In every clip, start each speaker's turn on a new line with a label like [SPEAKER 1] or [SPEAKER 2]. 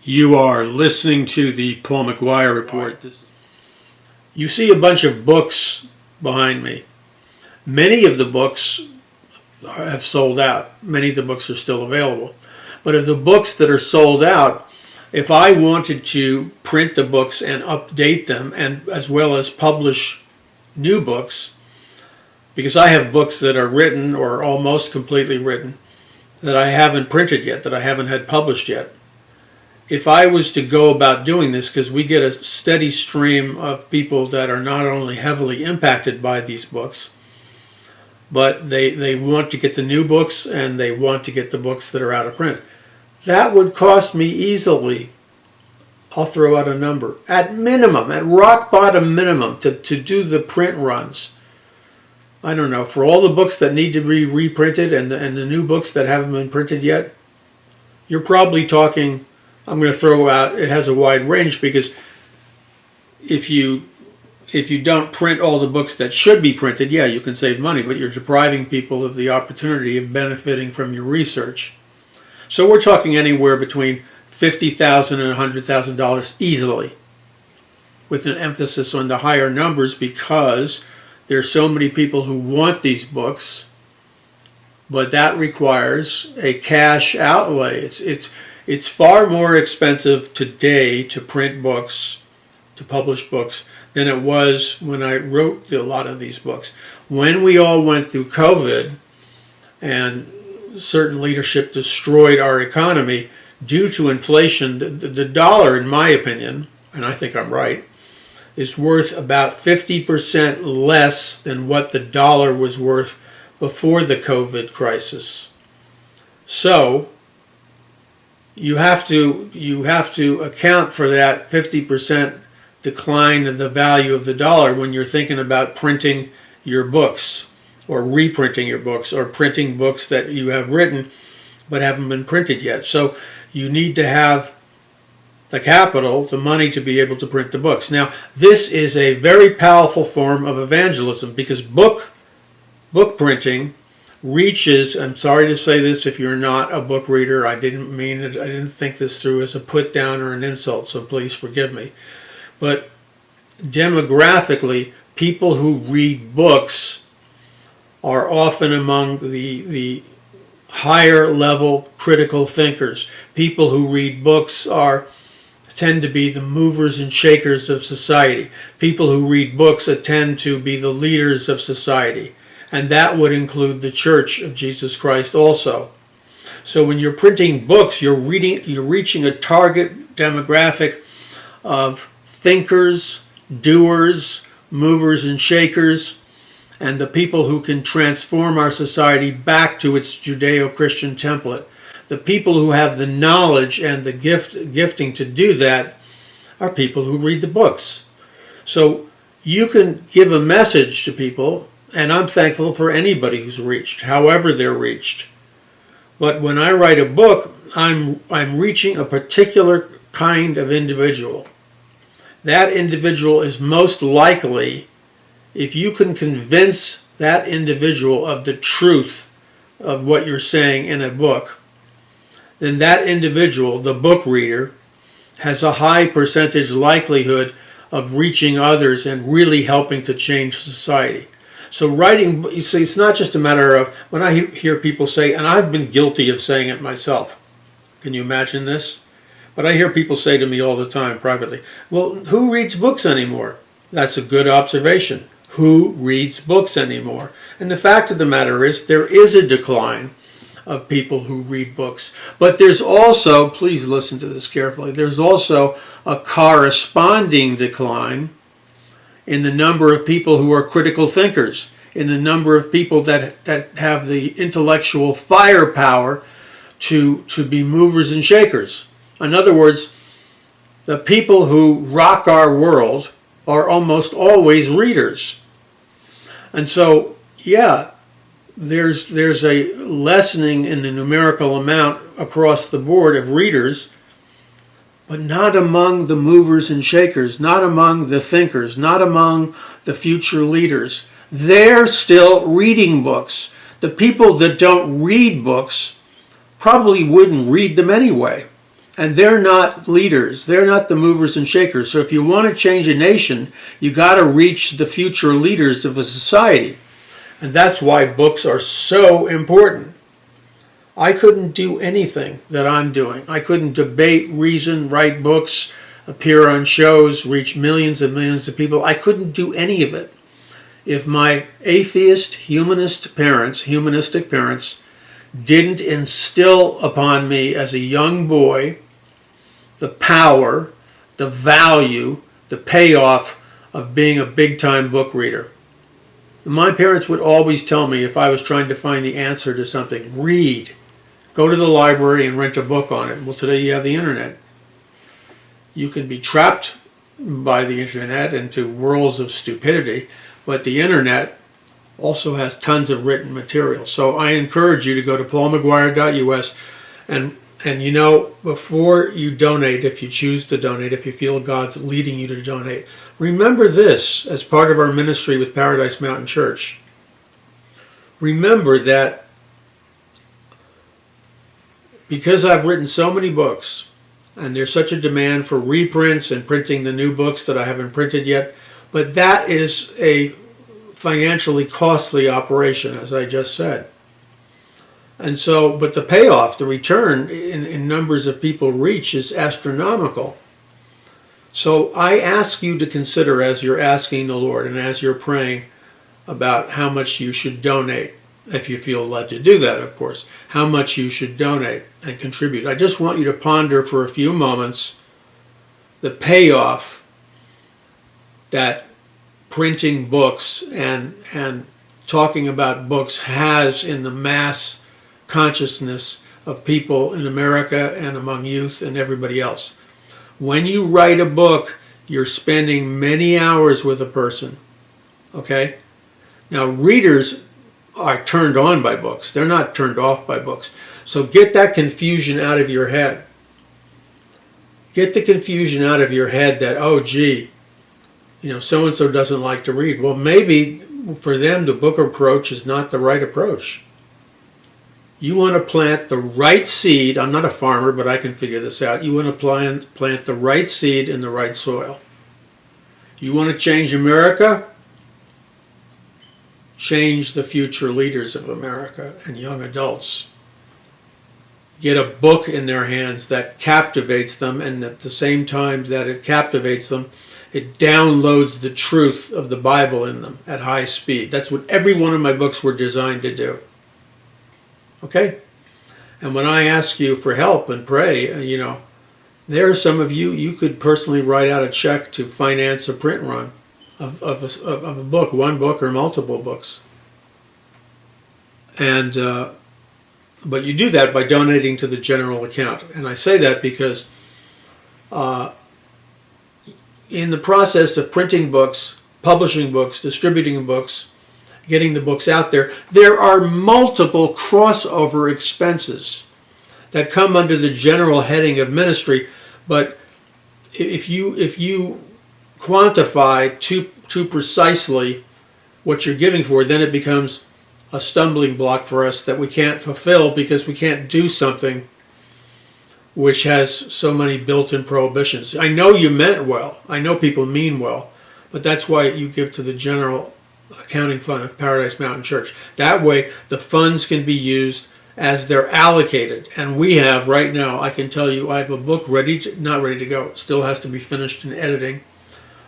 [SPEAKER 1] You are listening to the Paul McGUIRE Report. You see a bunch of books behind me. Many of the books have sold out. Many of the books are still available. But of the books that are sold out, if I wanted to print the books and update them, and as well as publish new books, because I have books that are written or almost completely written that I haven't printed yet, that I haven't had published yet. If I was to go about doing this, because we get a steady stream of people that are not only heavily impacted by these books, but they want to get the new books and they want to get the books that are out of print. That would cost me easily, I'll throw out a number, at minimum, at rock bottom minimum, to do the print runs. I don't know, for all the books that need to be reprinted and the new books that haven't been printed yet, you're probably talking, I'm going to throw out, it has a wide range, because if you don't print all the books that should be printed, yeah, you can save money, but you're depriving people of the opportunity of benefiting from your research. So we're talking anywhere between $50,000 and $100,000 easily, with an emphasis on the higher numbers, because there's so many people who want these books, but that requires a cash outlay. It's far more expensive today to print books, to publish books, than it was when I wrote a lot of these books. When we all went through COVID and certain leadership destroyed our economy due to inflation, the dollar, in my opinion, and I think I'm right, is worth about 50% less than what the dollar was worth before the COVID crisis. So you have to account for that 50% decline in the value of the dollar when you're thinking about printing your books, or reprinting your books, or printing books that you have written but haven't been printed yet. So you need to have the capital, the money, to be able to print the books. Now, this is a very powerful form of evangelism, because book printing reaches, I'm sorry to say this if you're not a book reader, I didn't mean it, I didn't think this through as a put down or an insult, so please forgive me. But demographically, people who read books are often among the higher level critical thinkers. People who read books tend to be the movers and shakers of society. People who read books tend to be the leaders of society. And that would include the Church of Jesus Christ also. So when you're printing books, you're reaching a target demographic of thinkers, doers, movers and shakers, and the people who can transform our society back to its Judeo-Christian template. The people who have the knowledge and the gifting to do that are people who read the books. So you can give a message to people, and I'm thankful for anybody who's reached, however they're reached. But when I write a book, I'm reaching a particular kind of individual. That individual is most likely, if you can convince that individual of the truth of what you're saying in a book, then that individual, the book reader, has a high percentage likelihood of reaching others and really helping to change society. So writing, you see, it's not just a matter of, when I hear people say, and I've been guilty of saying it myself, can you imagine this? But I hear people say to me all the time privately, well, who reads books anymore? That's a good observation. Who reads books anymore? And the fact of the matter is, there is a decline of people who read books. But there's also, please listen to this carefully, there's also a corresponding decline in the number of people who are critical thinkers, in the number of people that have the intellectual firepower to be movers and shakers. In other words, the people who rock our world are almost always readers. And so, yeah, there's a lessening in the numerical amount across the board of readers, but not among the movers and shakers, not among the thinkers, not among the future leaders. They're still reading books. The people that don't read books probably wouldn't read them anyway. And they're not leaders. They're not the movers and shakers. So if you want to change a nation, you got to reach the future leaders of a society. And that's why books are so important. I couldn't do anything that I'm doing. I couldn't debate, reason, write books, appear on shows, reach millions and millions of people. I couldn't do any of it if my atheist, humanistic parents, didn't instill upon me as a young boy the power, the value, the payoff of being a big-time book reader. My parents would always tell me if I was trying to find the answer to something, read. Go to the library and rent a book on it. Well, today you have the internet. You can be trapped by the internet into worlds of stupidity, but the internet also has tons of written material. So I encourage you to go to paulmcguire.us and you know, before you donate, if you choose to donate, if you feel God's leading you to donate, remember this as part of our ministry with Paradise Mountain Church. Remember that because I've written so many books, and there's such a demand for reprints and printing the new books that I haven't printed yet, but that is a financially costly operation, as I just said. And so, but the payoff, the return in numbers of people reach is astronomical. So I ask you to consider, as you're asking the Lord and as you're praying about how much you should donate, if you feel led to do that, of course, how much you should donate and contribute. I just want you to ponder for a few moments the payoff that printing books and talking about books has in the mass consciousness of people in America and among youth and everybody else. When you write a book, you're spending many hours with a person, okay? Now, readers are turned on by books. They're not turned off by books. So get that confusion out of your head. Get the confusion out of your head that, oh, gee, you know, so-and-so doesn't like to read. Well, maybe for them, the book approach is not the right approach. You want to plant the right seed. I'm not a farmer, but I can figure this out. You want to plant the right seed in the right soil. You want to change America? Change the future leaders of America and young adults. Get a book in their hands that captivates them, and at the same time that it captivates them, it downloads the truth of the Bible in them at high speed. That's what every one of my books were designed to do. Okay? And when I ask you for help and pray, you know, there are some of you, you could personally write out a check to finance a print run of a book, one book or multiple books. And but you do that by donating to the general account. And I say that because in the process of printing books, publishing books, distributing books, getting the books out there, there are multiple crossover expenses that come under the general heading of ministry. But if you quantify too precisely what you're giving for, then it becomes a stumbling block for us that we can't fulfill because we can't do something which has so many built-in prohibitions. I know you meant well. I know people mean well, but that's why you give to the general accounting fund of Paradise Mountain Church. That way the funds can be used as they're allocated. And we have right now, I can tell you, I have a book not ready to go. It still has to be finished in editing,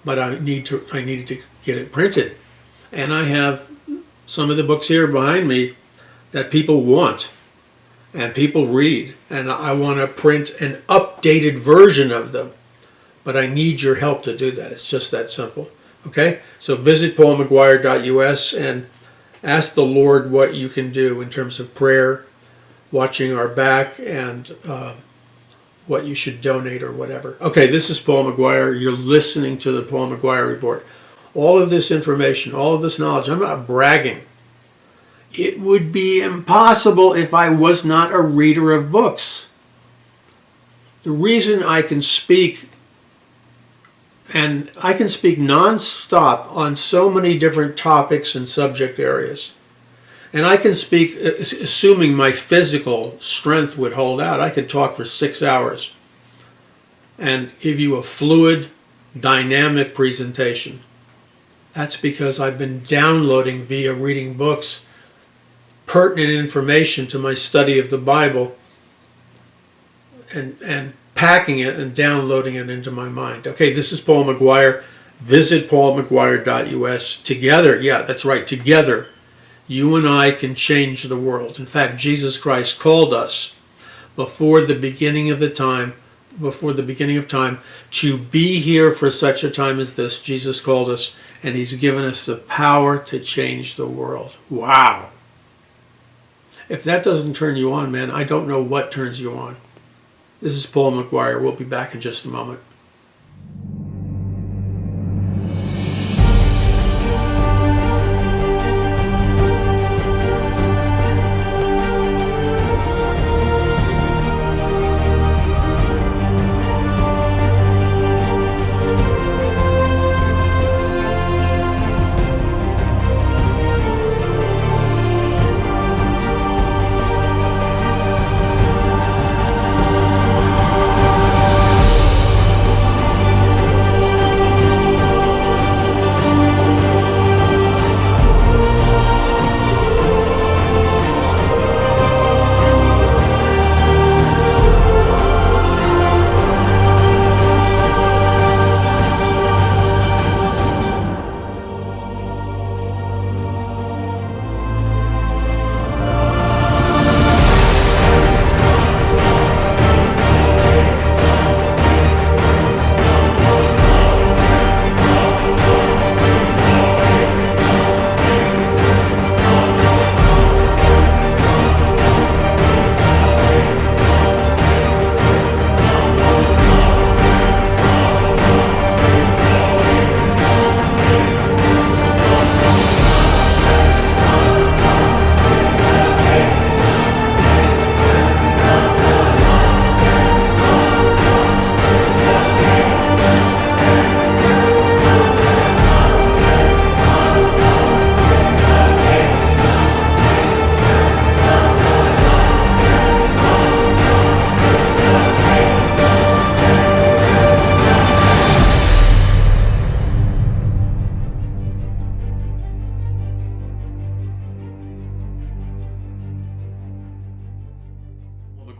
[SPEAKER 1] but I needed to get it printed. And I have some of the books here behind me that people want and people read, and I want to print an updated version of them, but I need your help to do that. It's just that simple. Okay, so visit paulmcguire.us and ask the Lord what you can do in terms of prayer, watching our back, and what you should donate or whatever. Okay, this is Paul McGuire. You're listening to the Paul McGuire Report. All of this information, all of this knowledge, I'm not bragging. It would be impossible if I was not a reader of books. The reason I can speak, and I can speak non-stop on so many different topics and subject areas, and I can speak, assuming my physical strength would hold out, I could talk for 6 hours. and give you a fluid, dynamic presentation. That's because I've been downloading via reading books pertinent information to my study of the Bible and packing it and downloading it into my mind. Okay, this is Paul McGuire. Visit paulmcguire.us. Together, yeah, that's right, together, you and I can change the world. In fact, Jesus Christ called us before the beginning of time, to be here for such a time as this. Jesus called us, and he's given us the power to change the world. Wow. If that doesn't turn you on, man, I don't know what turns you on. This is Paul McGuire. We'll be back in just a moment.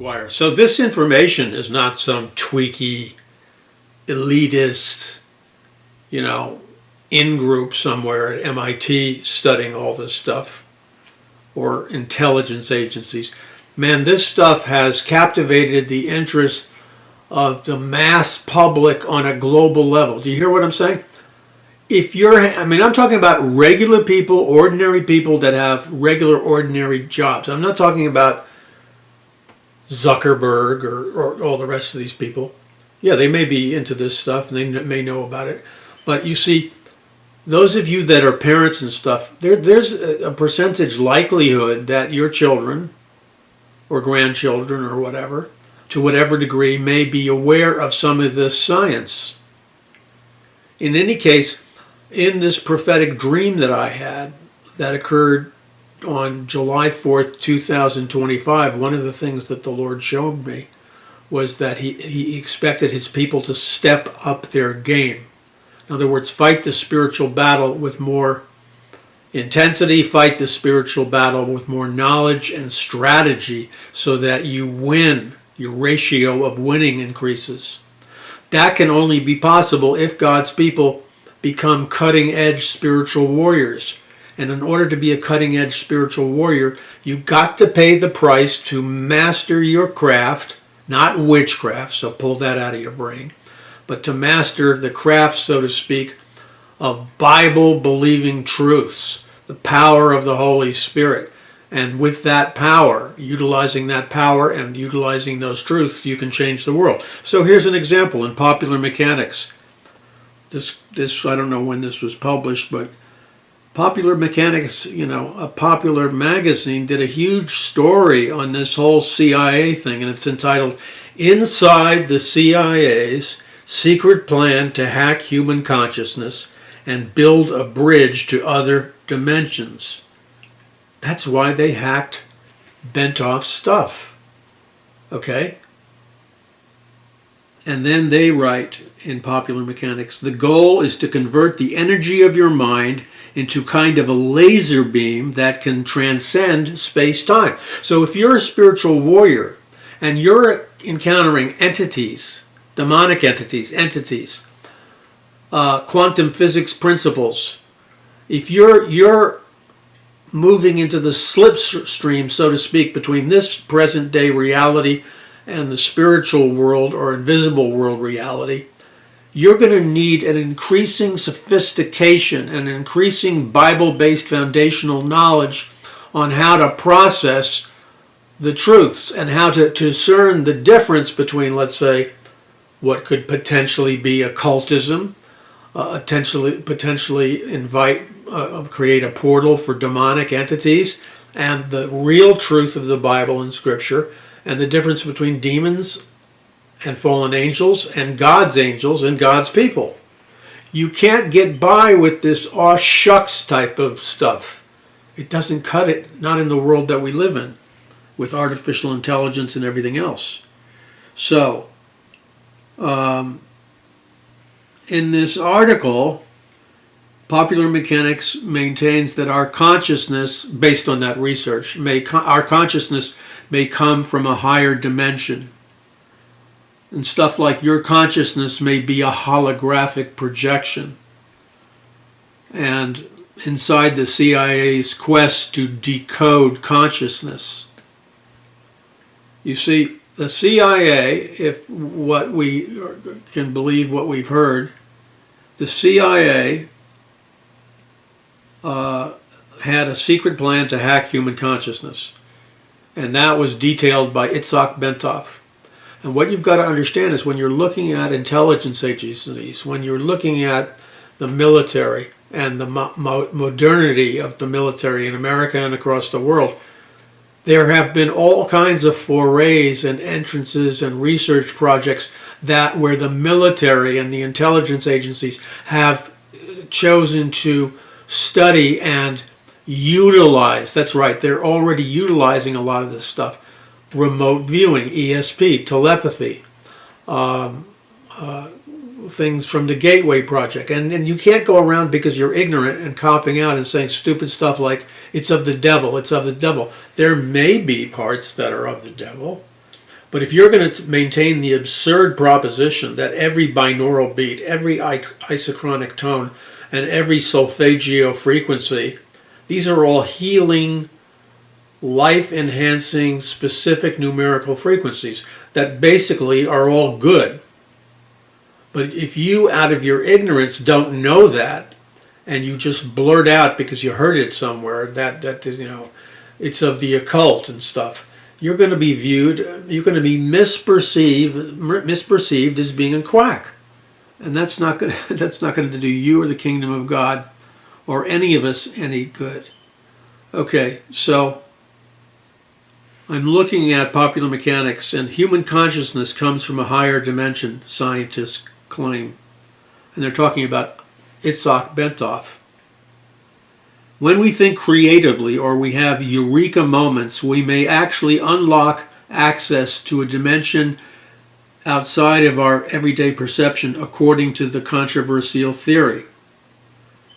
[SPEAKER 1] McGuire. So this information is not some tweaky, elitist, in-group somewhere at MIT studying all this stuff, or intelligence agencies. Man, this stuff has captivated the interest of the mass public on a global level. Do you hear what I'm saying? I'm talking about regular people, ordinary people that have regular, ordinary jobs. I'm not talking about Zuckerberg or all the rest of these people. Yeah, they may be into this stuff and they may know about it. But you see, those of you that are parents and stuff, there's a percentage likelihood that your children or grandchildren or whatever, to whatever degree, may be aware of some of this science. In any case, in this prophetic dream that I had that occurred on July 4th, 2025, one of the things that the Lord showed me was that he expected his people to step up their game. In other words, fight the spiritual battle with more intensity, fight the spiritual battle with more knowledge and strategy so that you win. Your ratio of winning increases. That can only be possible if God's people become cutting-edge spiritual warriors. And in order to be a cutting-edge spiritual warrior, you've got to pay the price to master your craft, not witchcraft, so pull that out of your brain, but to master the craft, so to speak, of Bible-believing truths, the power of the Holy Spirit. And with that power, utilizing that power and utilizing those truths, you can change the world. So here's an example in Popular Mechanics. This I don't know when this was published, but Popular Mechanics, a popular magazine, did a huge story on this whole CIA thing, and it's entitled Inside the CIA's Secret Plan to Hack Human Consciousness and Build a Bridge to Other Dimensions. That's why they hacked Bentoff's stuff. Okay? And then they write in Popular Mechanics, the goal is to convert the energy of your mind into kind of a laser beam that can transcend space-time. So if you're a spiritual warrior and you're encountering entities, demonic entities, quantum physics principles, if you're moving into the slipstream, so to speak, between this present day reality and the spiritual world or invisible world reality, you're going to need an increasing sophistication and an increasing Bible-based foundational knowledge on how to process the truths and how to discern the difference between, let's say, what could potentially be occultism, potentially create a portal for demonic entities, and the real truth of the Bible and Scripture, and the difference between demons and fallen angels and God's people. You can't get by with this aw shucks type of stuff. It doesn't cut it, not in the world that we live in, with artificial intelligence and everything else. So, in this article, Popular Mechanics maintains that our consciousness, based on that research, our consciousness may come from a higher dimension. And stuff like your consciousness may be a holographic projection. And inside the CIA's quest to decode consciousness. You see, the CIA, if what we can believe what we've heard, the CIA had a secret plan to hack human consciousness. And that was detailed by Itzhak Bentov. And what you've got to understand is when you're looking at intelligence agencies, when you're looking at the military and the modernity of the military in America and across the world, there have been all kinds of forays and entrances and research projects where the military and the intelligence agencies have chosen to study and utilize. That's right, they're already utilizing a lot of this stuff. Remote viewing, ESP, telepathy, things from the Gateway Project. And you can't go around because you're ignorant and copping out and saying stupid stuff like, it's of the devil, it's of the devil. There may be parts that are of the devil, but if you're going to maintain the absurd proposition that every binaural beat, every isochronic tone, and every solfeggio frequency, these are all healing, life-enhancing, specific numerical frequencies that basically are all good. But if you, out of your ignorance, don't know that, and you just blurt out because you heard it somewhere that it's of the occult and stuff, you're going to be misperceived as being a quack, and that's not going to do you or the kingdom of God or any of us any good. Okay, so I'm looking at Popular Mechanics, and human consciousness comes from a higher dimension, scientists claim. And they're talking about Itzhak Bentov. When we think creatively or we have eureka moments, we may actually unlock access to a dimension outside of our everyday perception, according to the controversial theory.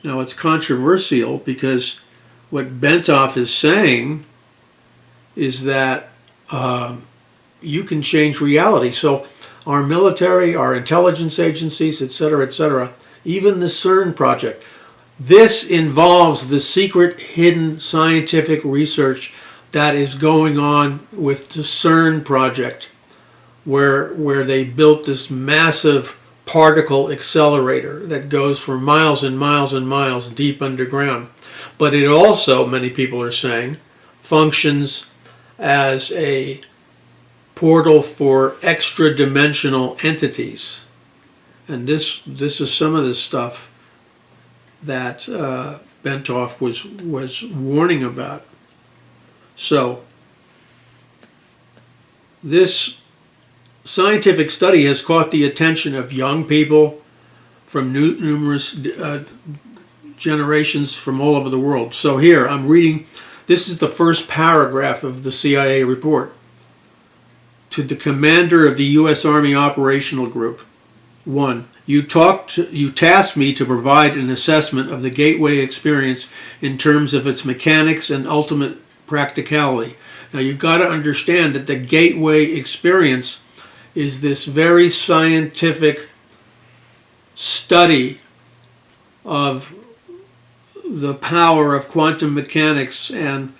[SPEAKER 1] Now, it's controversial because what Bentov is saying is that you can change reality. So our military, our intelligence agencies, etc., even the CERN project, this involves the secret, hidden scientific research that is going on with the CERN project, where they built this massive particle accelerator that goes for miles and miles and miles deep underground. But it also, many people are saying, functions as a portal for extra-dimensional entities. And this is some of the stuff that Bentov was warning about. So this scientific study has caught the attention of young people from numerous generations from all over the world. So here I'm reading, this is the first paragraph of the CIA report. to the commander of the U.S. Army Operational Group. 1. You tasked me to provide an assessment of the Gateway experience in terms of its mechanics and ultimate practicality. Now you've got to understand that the Gateway experience is this very scientific study of the power of quantum mechanics and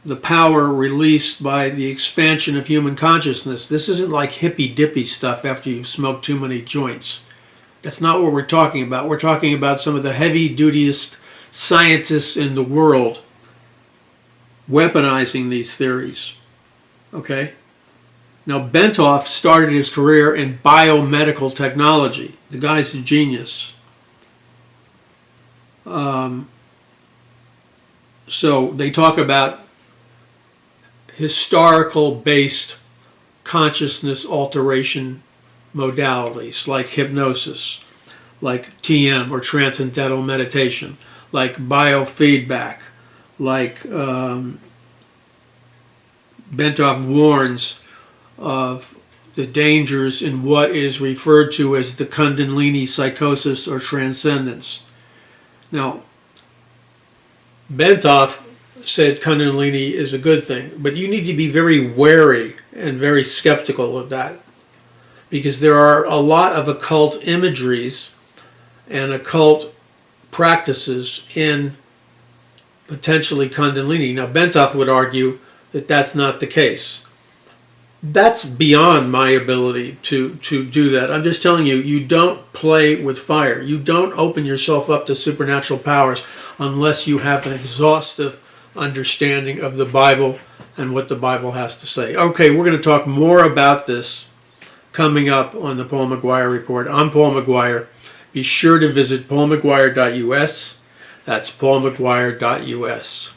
[SPEAKER 1] the power released by the expansion of human consciousness. This isn't like hippy-dippy stuff after you've smoked too many joints. That's not what we're talking about. We're talking about some of the heavy-dutiest scientists in the world weaponizing these theories. Okay? Now, Bentoff started his career in biomedical technology. The guy's a genius. So they talk about historical-based consciousness alteration modalities like hypnosis, like TM or transcendental meditation, like biofeedback, like Bentoff warns of the dangers in what is referred to as the Kundalini psychosis or transcendence. Now, Bentoff said Kundalini is a good thing, but you need to be very wary and very skeptical of that, because there are a lot of occult imageries and occult practices in potentially Kundalini. Now, Bentoff would argue that that's not the case. That's beyond my ability to do that. I'm just telling you, you don't play with fire. You don't open yourself up to supernatural powers unless you have an exhaustive understanding of the Bible and what the Bible has to say. Okay, we're going to talk more about this coming up on the Paul McGuire Report. I'm Paul McGuire. Be sure to visit paulmcguire.us. That's paulmcguire.us.